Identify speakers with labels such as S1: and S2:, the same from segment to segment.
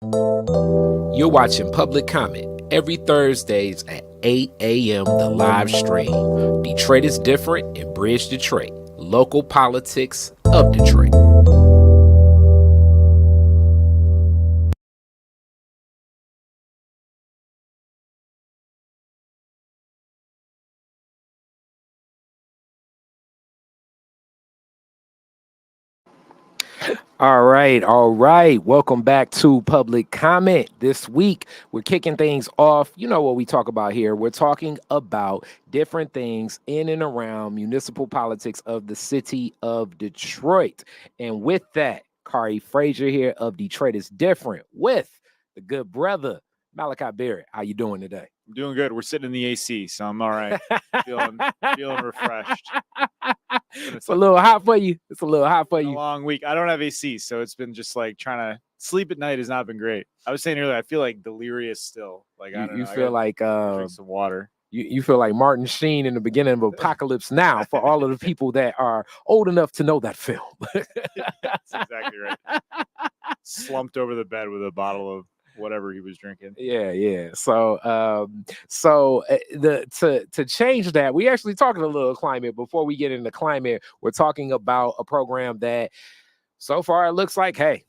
S1: You're watching Public Comment every Thursdays at 8 a.m. The live stream. Detroit is different in Bridge, Detroit. Local politics of Detroit. All right. Welcome back to Public Comment. This week, we're kicking things off. You know what we talk about here. We're talking about different things in and around municipal politics of the city of Detroit. And with that, Khary Frazier here of Detroit is different with the good brother, Malachi Barrett. How you doing today?
S2: I'm doing good. We're sitting in the AC, so I'm all right. feeling refreshed.
S1: It's a little hot for you. It's a little hot for
S2: A
S1: you.
S2: long week. I don't have AC, so it's been just like trying to sleep at night has not been great. I was saying earlier, I feel like delirious still. Like I don't know.
S1: You feel like
S2: drink some water.
S1: You feel like Martin Sheen in the beginning of Apocalypse Now for all of the people that are old enough to know that film.
S2: That's exactly right. Slumped over the bed with a bottle of whatever he was drinking.
S1: Yeah. So to change that, we actually talking a little climate. Before we get into climate, we're talking about a program that so far it looks like, hey,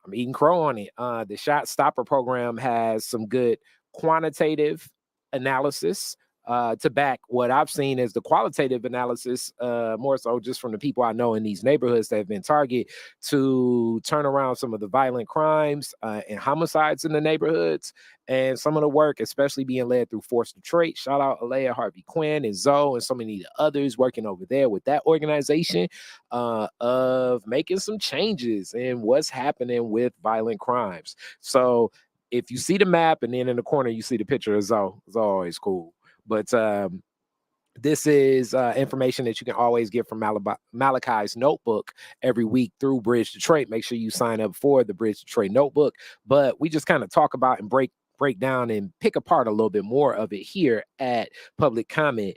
S1: I'm eating crow on it. The Shot Stopper program has some good quantitative analysis to back what I've seen as the qualitative analysis, more so just from the people I know in these neighborhoods that have been targeted to turn around some of the violent crimes and homicides in the neighborhoods. And some of the work, especially being led through Force Detroit. Shout out Alea Harvey Quinn and Zoe and so many others working over there with that organization of making some changes in what's happening with violent crimes. So if you see the map and then in the corner you see the picture of Zoe, it's always cool. But this is information that you can always get from Malachi's notebook every week through Bridge Detroit. Make sure you sign up for the Bridge Detroit notebook. But we just kind of talk about and break down and pick apart a little bit more of it here at Public Comment.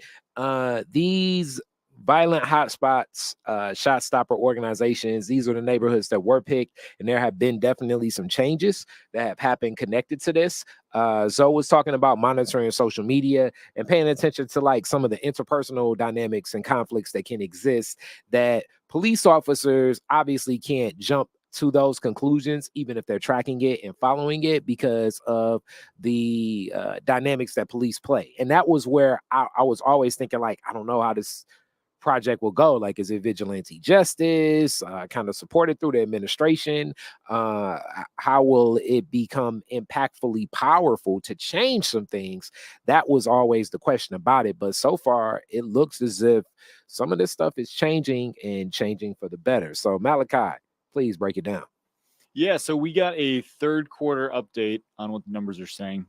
S1: These violent hotspots, shot stopper organizations, these are the neighborhoods that were picked, and there have been definitely some changes that have happened connected to this. Zoe was talking about monitoring social media and paying attention to like some of the interpersonal dynamics and conflicts that can exist that police officers obviously can't jump to those conclusions, even if they're tracking it and following it, because of the dynamics that police play. And that was where I was always thinking, like, I don't know how this project will go. Like, is it vigilante justice, kind of supported through the administration? How will it become impactfully powerful to change some things? That was always the question about it. But so far, it looks as if some of this stuff is changing and changing for the better. So Malachi, please break it down.
S2: Yeah, so we got a third quarter update on what the numbers are saying.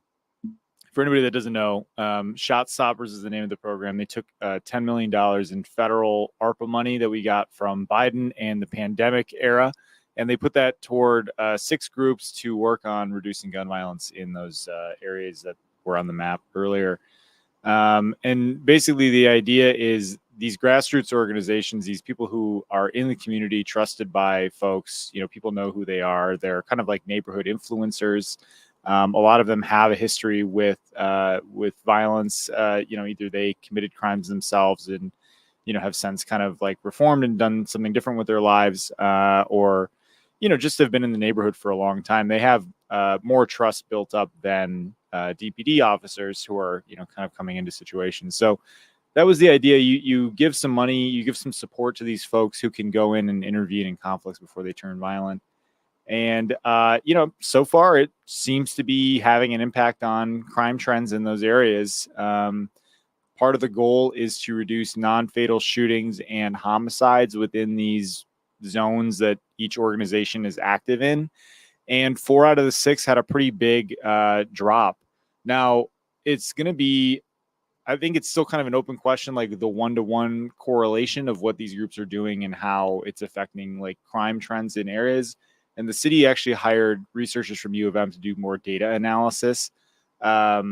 S2: For anybody that doesn't know, Shot Stoppers is the name of the program. They took $10 million in federal ARPA money that we got from Biden and the pandemic era, and they put that toward 6 groups to work on reducing gun violence in those areas that were on the map earlier. And basically the idea is these grassroots organizations, these people who are in the community, trusted by folks, people know who they are. They're kind of like neighborhood influencers. A lot of them have a history with violence. Either they committed crimes themselves and, have since kind of like reformed and done something different with their lives, or, just have been in the neighborhood for a long time. They have more trust built up than DPD officers who are, kind of coming into situations. So that was the idea. You give some money, you give some support to these folks who can go in and intervene in conflicts before they turn violent. And, so far it seems to be having an impact on crime trends in those areas. Part of the goal is to reduce non-fatal shootings and homicides within these zones that each organization is active in. And 4 out of the 6 had a pretty big drop. Now, it's going to be, I think it's still kind of an open question, like the one-to-one correlation of what these groups are doing and how it's affecting like crime trends in areas. And the city actually hired researchers from U of M to do more data analysis. Not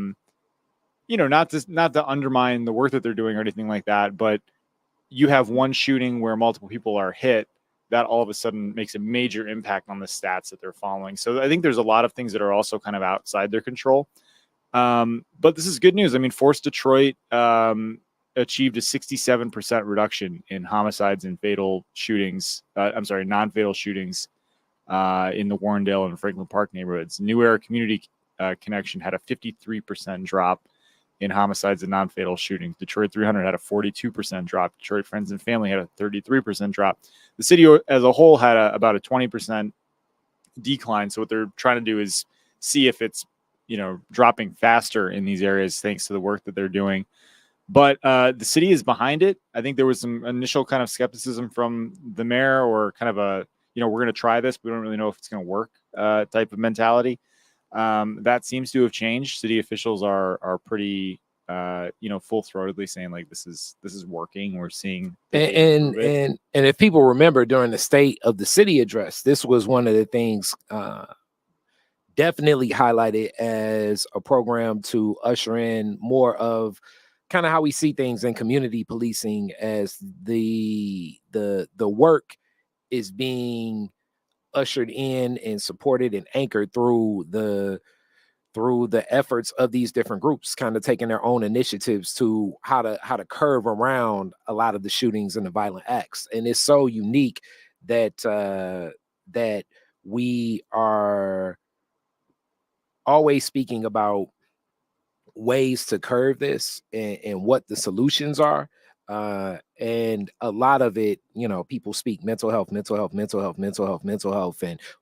S2: to undermine the work that they're doing or anything like that, but you have one shooting where multiple people are hit. that all of a sudden makes a major impact on the stats that they're following. So I think there's a lot of things that are also kind of outside their control. But this is good news. I mean, Force Detroit achieved a 67% reduction in homicides and fatal shootings. Non-fatal shootings in the Warrendale and Franklin Park neighborhoods. New Era Community Connection had a 53% drop in homicides and non-fatal shootings. Detroit 300 had a 42% drop. Detroit Friends and Family had a 33% drop. The city as a whole had about a 20% decline. So what they're trying to do is see if it's, dropping faster in these areas thanks to the work that they're doing. But the city is behind it. I think there was some initial kind of skepticism from the mayor, or kind of a, we're going to try this, but we don't really know if it's going to work type of mentality. That seems to have changed. City officials are pretty, full-throatedly saying like this is working. We're seeing
S1: and if people remember during the State of the City address, this was one of the things definitely highlighted as a program to usher in more of kind of how we see things in community policing, as the work is being ushered in and supported and anchored through the efforts of these different groups, kind of taking their own initiatives to how to curve around a lot of the shootings and the violent acts. And it's so unique that that we are always speaking about ways to curve this and what the solutions are. And a lot of it, people speak mental health, and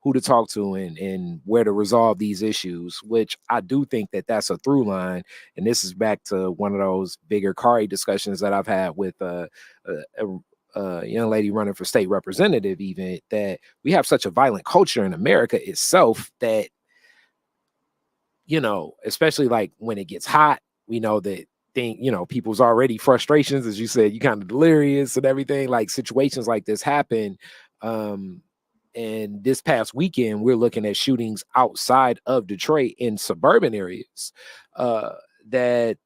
S1: who to talk to and where to resolve these issues, which I do think that that's a through line. And this is back to one of those bigger Khary discussions that I've had with a young lady running for state representative, even, that we have such a violent culture in America itself that, especially like when it gets hot, we know that people's already frustrations, as you said, you kind of delirious and everything, like situations like this happen. And this past weekend, we're looking at shootings outside of Detroit in suburban areas that,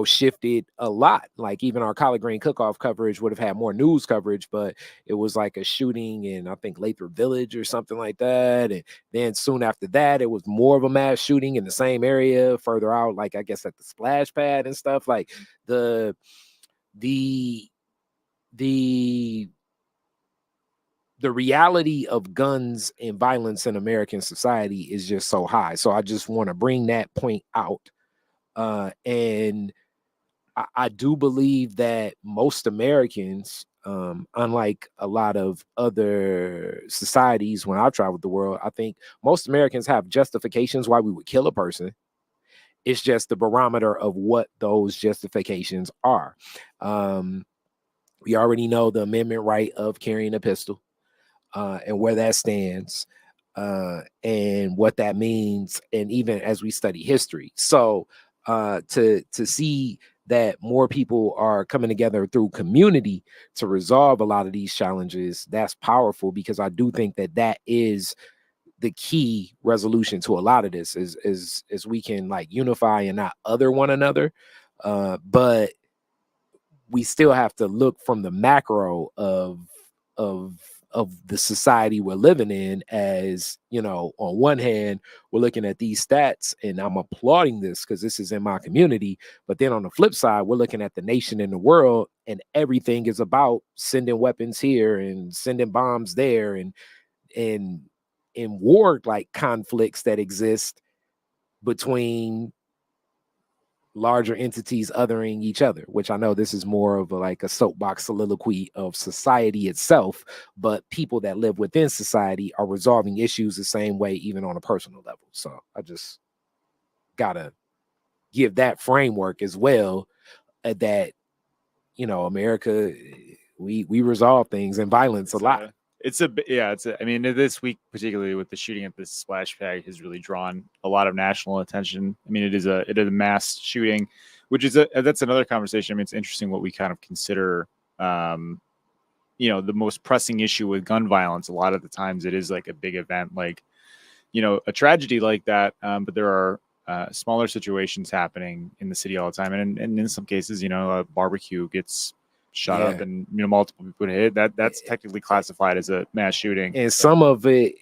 S1: shifted a lot. Like even our collard green cook-off coverage would have had more news coverage, but it was like a shooting in, I think, Lathrop Village or something like that. And then soon after that, it was more of a mass shooting in the same area further out, like I guess at the splash pad and stuff. Like the reality of guns and violence in American society is just so high. So I just want to bring that point out. And I do believe that most Americans, unlike a lot of other societies when I've traveled the world, I think most Americans have justifications why we would kill a person. It's just the barometer of what those justifications are. We already know the amendment right of carrying a pistol and where that stands. And what that means, and even as we study history. So to see that more people are coming together through community to resolve a lot of these challenges, that's powerful, because I do think that that is the key resolution to a lot of this, is we can like unify and not other one another. But we still have to look from the macro of the society we're living in. As on one hand, we're looking at these stats and I'm applauding this because this is in my community, but then on the flip side, we're looking at the nation and the world, and everything is about sending weapons here and sending bombs there, and in war like conflicts that exist between larger entities othering each other, which I know this is more of a soapbox soliloquy of society itself, but people that live within society are resolving issues the same way, even on a personal level. So I just gotta give that framework as well, that America, we resolve things and violence a lot.
S2: I mean, this week, particularly with the shooting at this splash pad, has really drawn a lot of national attention. I mean, it is a mass shooting, which is that's another conversation. I mean, it's interesting what we kind of consider, the most pressing issue with gun violence. A lot of the times it is like a big event, like, a tragedy like that. But there are smaller situations happening in the city all the time. And in some cases, a barbecue gets shot up and multiple people hit. That's technically classified as a mass shooting.
S1: And some of it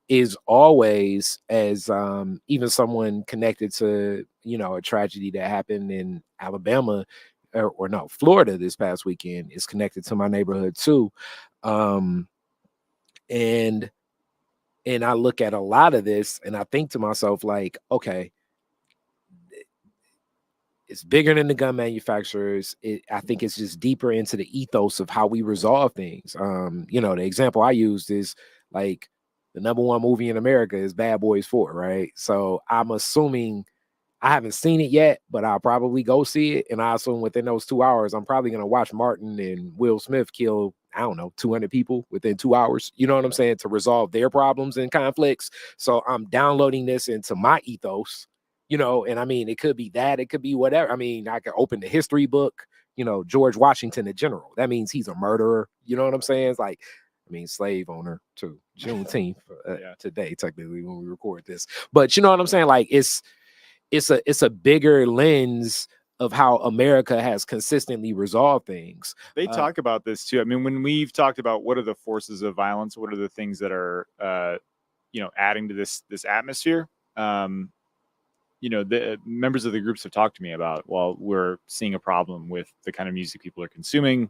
S1: is always as even someone connected to a tragedy that happened in Alabama or no, Florida this past weekend is connected to my neighborhood too. And I look at a lot of this and I think to myself, like, okay, it's bigger than the gun manufacturers. I think it's just deeper into the ethos of how we resolve things. The example I used is like the #1 movie in America is Bad Boys 4, right? So I'm assuming I haven't seen it yet, but I'll probably go see it. And I assume within those 2 hours, I'm probably going to watch Martin and Will Smith kill, I don't know, 200 people within 2 hours. You know what I'm saying? To resolve their problems and conflicts. So I'm downloading this into my ethos, and I mean, it could be that, it could be whatever. I mean, I could open the history book, George Washington, the general. That means he's a murderer. You know what I'm saying? It's like, I mean, slave owner too. Juneteenth today, technically, when we record this. But you know what I'm saying? Like, it's a bigger lens of how America has consistently resolved things.
S2: They talk about this too. I mean, when we've talked about what are the forces of violence, what are the things that are, adding to this atmosphere, the members of the groups have talked to me about, well, we're seeing a problem with the kind of music people are consuming.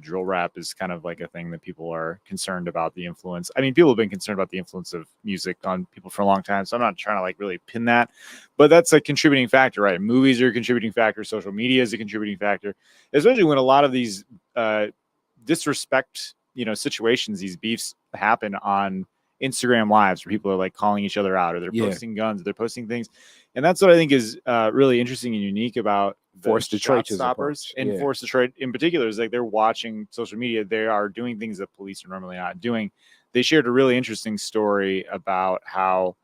S2: Drill rap is kind of like a thing that people are concerned about the influence. I mean, people have been concerned about the influence of music on people for a long time. So I'm not trying to like really pin that, but that's a contributing factor, right? Movies are a contributing factor. Social media is a contributing factor, especially when a lot of these disrespect, situations, these beefs happen on Instagram lives where people are like calling each other out, or they're posting guns, or they're posting things. And that's what I think is really interesting and unique about
S1: Force Detroit
S2: stoppers and Force Detroit in particular is like they're watching social media. They are doing things that police are normally not doing. They shared a really interesting story about how,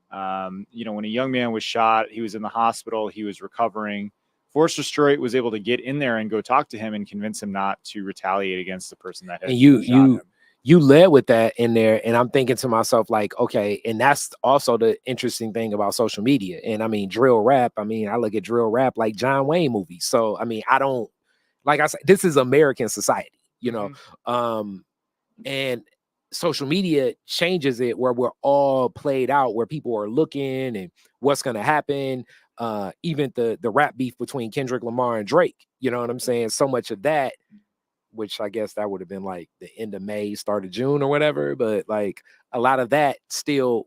S2: when a young man was shot, he was in the hospital, he was recovering. Force Detroit was able to get in there and go talk to him and convince him not to retaliate against the person that had shot him.
S1: You led with that in there, and I'm thinking to myself, like, okay, and that's also the interesting thing about social media. And I mean, drill rap, I mean, I look at drill rap like John Wayne movies. So I mean, I don't, like I said, this is American society, and social media changes it where we're all played out, where people are looking and what's going to happen. Even the rap beef between Kendrick Lamar and Drake, you know what I'm saying? So much of that, which I guess that would have been like the end of May, start of June or whatever. But like a lot of that still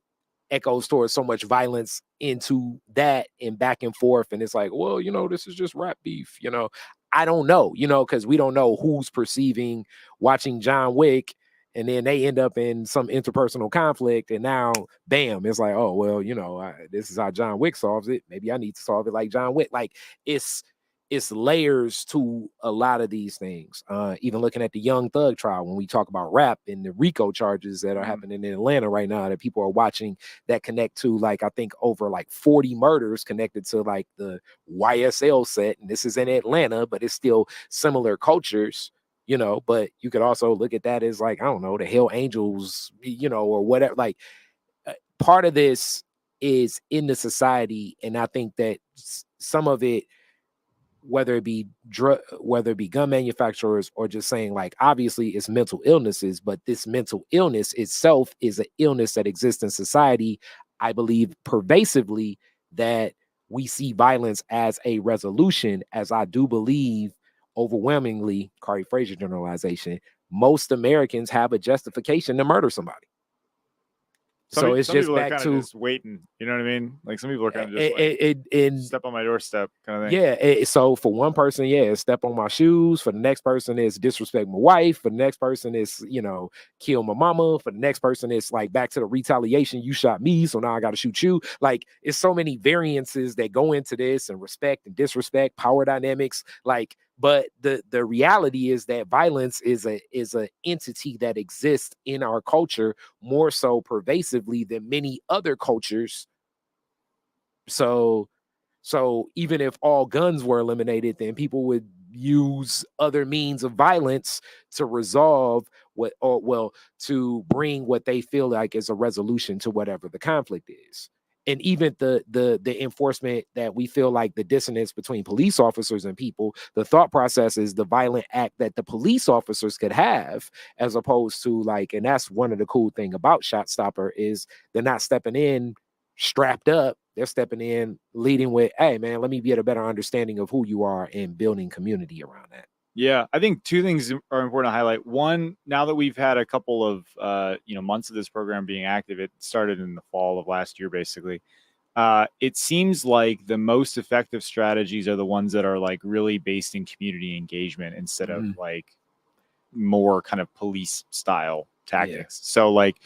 S1: echoes towards so much violence into that and back and forth. And it's like, well, this is just rap beef, I don't know, because we don't know who's perceiving watching John Wick, and then they end up in some interpersonal conflict. And now, bam, it's like, oh, well, this is how John Wick solves it. Maybe I need to solve it like John Wick. Like it's layers to a lot of these things. Even looking at the Young Thug trial, when we talk about rap and the RICO charges that are happening in Atlanta right now that people are watching that connect to, like, I think over like 40 murders connected to like the YSL set. And this is in Atlanta, but it's still similar cultures, but you could also look at that as like, I don't know, the Hell Angels, or whatever. Like part of this is in the society. And I think that some of it, whether it be gun manufacturers or just saying, like, obviously it's mental illnesses, but this mental illness itself is an illness that exists in society. I believe pervasively that we see violence as a resolution, as I do believe overwhelmingly, Khary Frazier generalization, most Americans have a justification to murder somebody. So it's just back to
S2: just waiting, you know what I mean? Like some people are kind of just like step on my doorstep kind of thing.
S1: Yeah. So for one person, it's step on my shoes. For the next person, is disrespect my wife. For the next person, is kill my mama. For the next person, it's like back to the retaliation. You shot me, so now I got to shoot you. Like it's so many variances that go into this, and respect and disrespect, power dynamics. Like, but the reality is that violence is a entity that exists in our culture more so pervasively than many other cultures. So even if all guns were eliminated, then people would use other means of violence to resolve to bring what they feel like is a resolution to whatever the conflict is. and even the enforcement that we feel like the dissonance between police officers and people, the thought process is the violent act that the police officers could have, as opposed to like, and that's one of the cool thing about Shot Stopper is they're not stepping in strapped up. They're stepping in leading with, hey man, let me get a better understanding of who you are and building community around that.
S2: Yeah, I think two things are important to highlight. One, now that we've had a couple of months of this program being active, it started in the fall of last year, basically. It seems like the most effective strategies are the ones that are like really based in community engagement instead of like more kind of police style tactics. Yeah. So like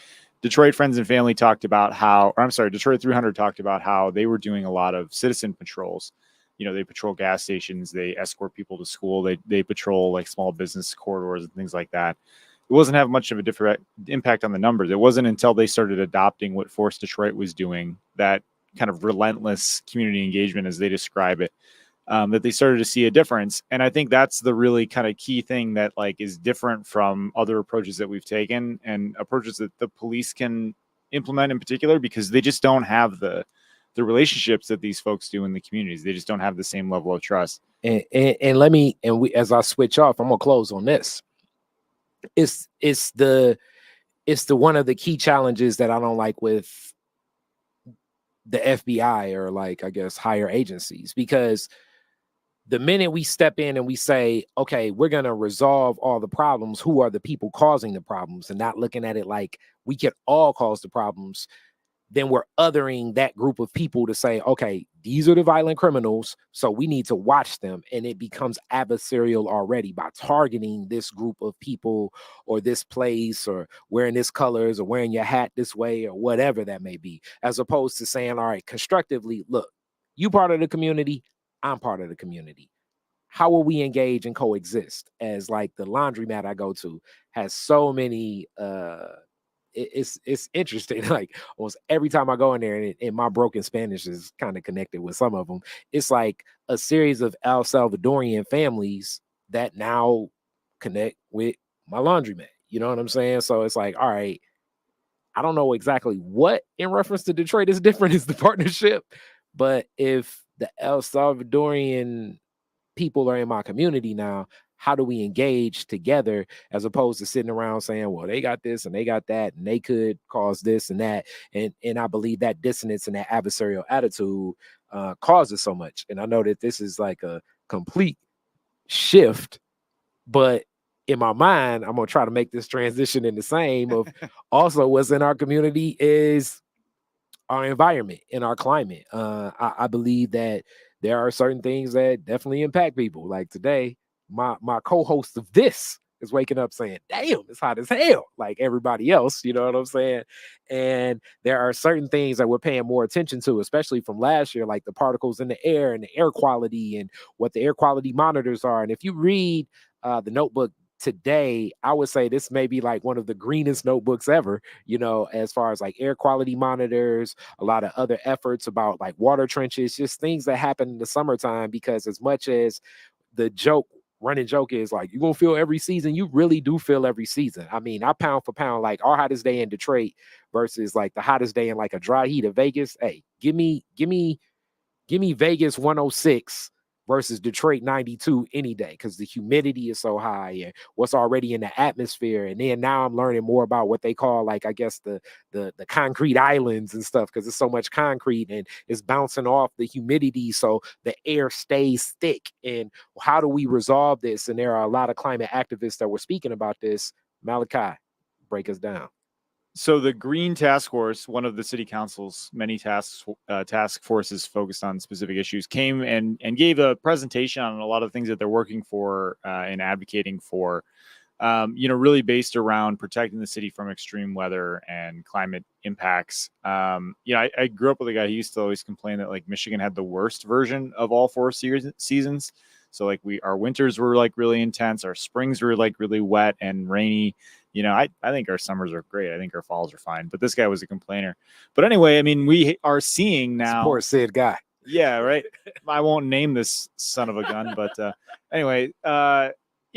S2: Detroit Friends and Family talked about how, or I'm sorry, Detroit 300 talked about how they were doing a lot of citizen patrols. They patrol gas stations, they escort people to school, they patrol like small business corridors and things like that. It wasn't have much of a different impact on the numbers. It wasn't until they started adopting what Force Detroit was doing, that kind of relentless community engagement, as they describe it, that they started to see a difference. And I think that's the really kind of key thing that like is different from other approaches that we've taken, and approaches that the police can implement in particular, because they just don't have the relationships that these folks do in the communities. They just don't have the same level of trust.
S1: And as I switch off, I'm gonna close on this. It's the one of the key challenges that I don't like with the FBI, or like, I guess, higher agencies, because the minute we step in and we say, okay, we're going to resolve all the problems, who are the people causing the problems, and not looking at it like we could all cause the problems, then we're othering that group of people to say, okay, these are the violent criminals, so we need to watch them. And it becomes adversarial already by targeting this group of people, or this place, or wearing this colors, or wearing your hat this way, or whatever that may be, as opposed to saying, all right, constructively, look, you part of the community, I'm part of the community. How will we engage and coexist? As like the laundromat I go to has so many it's interesting. Like almost every time I go in there, and my broken Spanish is kind of connected with some of them, it's like a series of El Salvadorian families that now connect with my laundromat. You know what I'm saying? So it's like, all right, I don't know exactly what in reference to Detroit is different is the partnership, but if the El Salvadorian people are in my community now, how do we engage together, as opposed to sitting around saying, well, they got this and they got that and they could cause this and that. And I believe that dissonance and that adversarial attitude causes so much. And I know that this is like a complete shift, but in my mind, I'm going to try to make this transition in the same of also what's in our community is our environment and our climate. I believe that there are certain things that definitely impact people. Like today, my co-host of this is waking up saying, damn, it's hot as hell, like everybody else, you know what I'm saying? And there are certain things that we're paying more attention to, especially from last year, like the particles in the air and the air quality and what the air quality monitors are. And if you read the notebook today, I would say this may be like one of the greenest notebooks ever, you know, as far as like air quality monitors, a lot of other efforts about like water trenches, just things that happen in the summertime. Because as much as the running joke is like, you're gonna feel every season, you really do feel every season. I mean, I pound for pound, like our hottest day in Detroit versus like the hottest day in like a dry heat of Vegas. Hey, give me Vegas 106 versus Detroit 92 any day, because the humidity is so high and what's already in the atmosphere. And then now I'm learning more about what they call, like, I guess the concrete islands and stuff, because it's so much concrete and it's bouncing off the humidity, so the air stays thick. And how do we resolve this? And there are a lot of climate activists that were speaking about this. Malachi, break us down.
S2: So the Green Task Force, one of the city council's many task forces focused on specific issues, came and gave a presentation on a lot of things that they're working for and advocating for, really based around protecting the city from extreme weather and climate impacts. I grew up with a guy who used to always complain that like Michigan had the worst version of all four seasons. So like our winters were like really intense, our springs were like really wet and rainy. I think our summers are great. I think our falls are fine. But this guy was a complainer. But anyway, I mean, we are seeing now.
S1: Poor Sid guy.
S2: Yeah, right. I won't name this son of a gun, but anyway,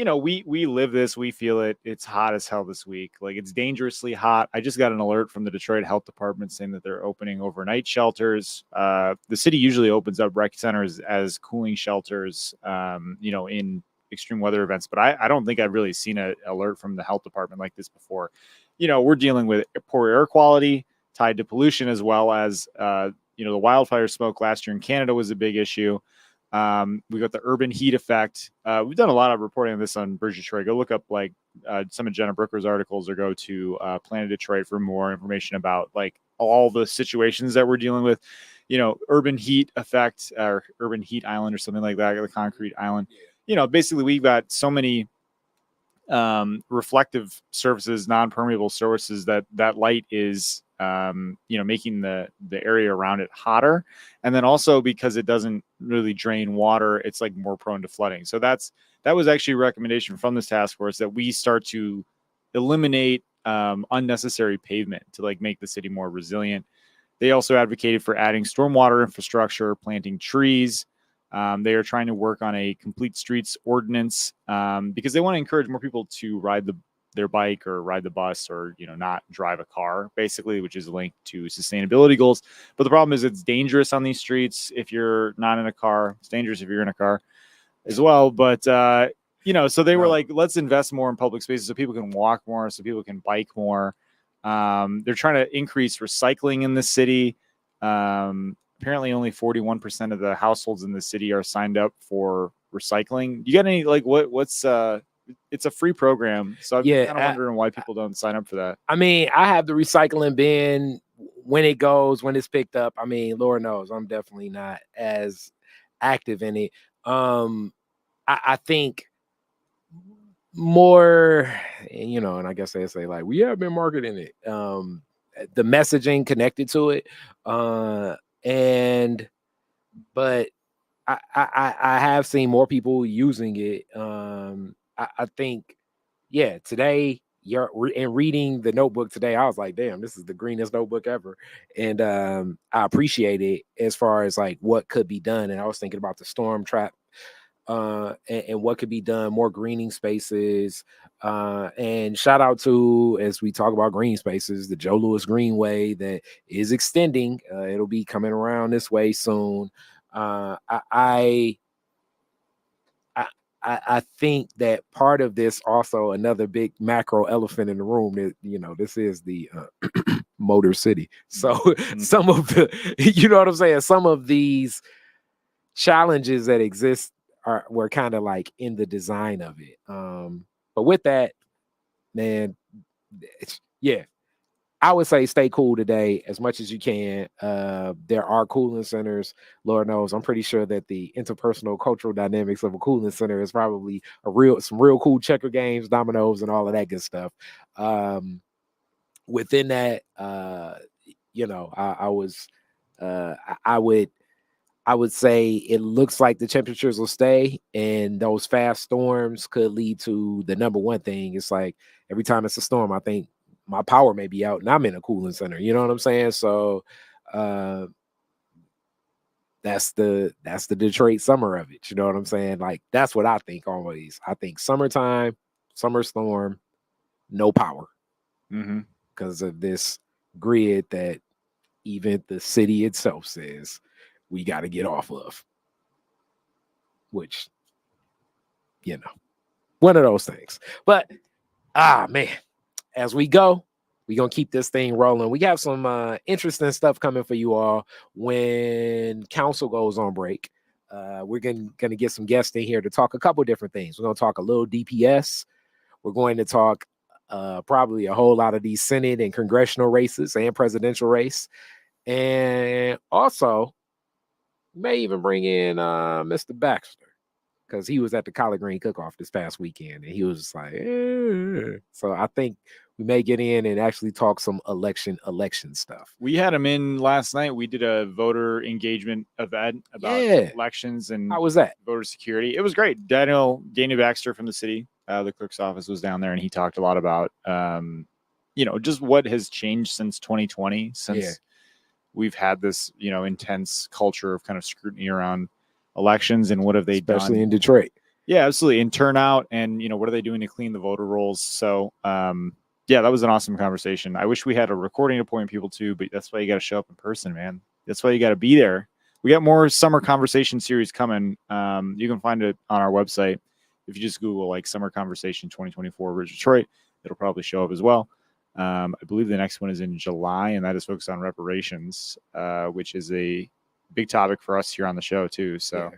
S2: we live this, we feel it. It's hot as hell this week. Like, it's dangerously hot. I just got an alert from the Detroit Health Department saying that they're opening overnight shelters. The city usually opens up rec centers as cooling shelters, in extreme weather events. But I don't think I've really seen an alert from the health department like this before. We're dealing with poor air quality tied to pollution, as well as, the wildfire smoke last year in Canada was a big issue. We got the urban heat effect. We've done a lot of reporting on this on Bridge Detroit. Go look up some of Jenna Brooker's articles, or go to Planet Detroit for more information about all the situations that we're dealing with. Urban heat effect, or urban heat island, or something like that, the concrete island. Basically we've got so many reflective surfaces, non-permeable surfaces, that light is making the area around it hotter. And then also, because it doesn't really drain water, it's more prone to flooding. So that was actually a recommendation from this task force, that we start to eliminate unnecessary pavement to make the city more resilient. They also advocated for adding stormwater infrastructure, planting trees. They are trying to work on a complete streets ordinance, because they want to encourage more people to ride their bike or ride the bus, or not drive a car, basically, which is linked to sustainability goals. But the problem is, it's dangerous on these streets if you're not in a car. It's dangerous if you're in a car as well. But so they were like, let's invest more in public spaces so people can walk more, so people can bike more. They're trying to increase recycling in the city. Apparently only 41% of the households in the city are signed up for recycling. You got any what's it's a free program, so I'm kind of wondering why people don't sign up for that.
S1: I mean, I have the recycling bin when it's picked up. I mean, Lord knows I'm definitely not as active in it. I think more, and I guess they say we have been marketing it. The messaging connected to it, but I have seen more people using it. I think, today, in reading the notebook today, I was like, damn, this is the greenest notebook ever. And I appreciate it as far as what could be done. And I was thinking about the storm trap, and what could be done, more greening spaces. And shout out to, as we talk about green spaces, the Joe Louis Greenway that is extending. It'll be coming around this way soon. I think that part of this, also another big macro elephant in the room, that this is the Motor City. So some of the, what I'm saying, some of these challenges that exist were kind of in the design of it. But with that, man, I would say stay cool today as much as you can. There are cooling centers. Lord knows, I'm pretty sure that the interpersonal cultural dynamics of a cooling center is probably some real cool checker games, dominoes, and all of that good stuff. Within that, I would say it looks like the temperatures will stay, and those fast storms could lead to the number one thing. It's every time it's a storm, I think my power may be out and I'm in a cooling center. You know what I'm saying? So that's the Detroit summer of it. You know what I'm saying? That's what I think always. I think summertime, summer storm, no power. Because of this grid that even the city itself says we got to get off of. Which, one of those things. But, man. As we go, we're going to keep this thing rolling. We have some interesting stuff coming for you all when council goes on break. We're going to get some guests in here to talk a couple different things. We're going to talk a little DPS. We're going to talk probably a whole lot of these Senate and congressional races and presidential race. And also, may even bring in Mr. Baxter, because he was at the Collard Green Cook-Off this past weekend, and he was just like, So I think we may get in and actually talk some election stuff.
S2: We had him in last night. We did a voter engagement event about elections and
S1: how was that?
S2: Voter security. It was great. Daniel Baxter from the city, the clerk's office, was down there, and he talked a lot about, just what has changed since 2020, since we've had this, intense culture of kind of scrutiny around elections, and what have they done,
S1: especially in Detroit.
S2: Yeah, absolutely. And turnout, and what are they doing to clean the voter rolls? So yeah, that was an awesome conversation. I wish we had a recording to point people to, but that's why you got to show up in person, man. That's why you got to be there. We got more summer conversation series coming. You can find it on our website. If you just Google like Summer Conversation 2024 Ridge Detroit, it'll probably show up as well. I believe the next one is in July, and that is focused on reparations, which is a big topic for us here on the show too. So.
S1: Yeah.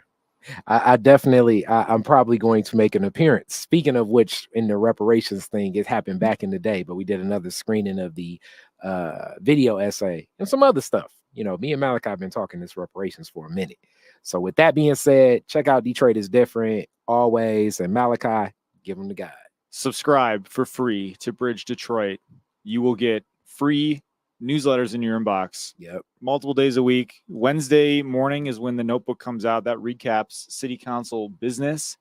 S1: I definitely, I'm probably going to make an appearance. Speaking of which, in the reparations thing, it happened back in the day, but we did another screening of the video essay and some other stuff. Me and Malachi have been talking this reparations for a minute. So with that being said, check out Detroit is Different always. And Malachi, give them the guide.
S2: Subscribe for free to Bridge Detroit. You will get free newsletters in your inbox.
S1: Yep.
S2: Multiple days a week. Wednesday morning is when the notebook comes out that recaps city council business.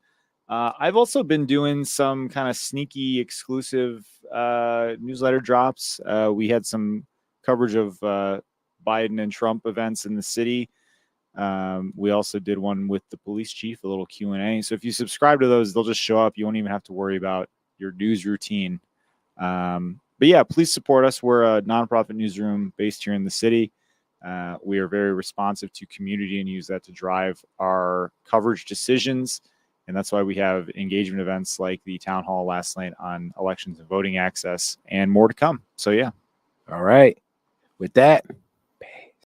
S2: I've also been doing some kind of sneaky exclusive newsletter drops. We had some coverage of Biden and Trump events in the city. We also did one with the police chief, a little Q&A. So if you subscribe to those, they'll just show up. You won't even have to worry about your news routine. But yeah, please support us. We're a nonprofit newsroom based here in the city. We are very responsive to community and use that to drive our coverage decisions. And that's why we have engagement events like the town hall last night on elections and voting access and more to come. So yeah.
S1: All right. With that,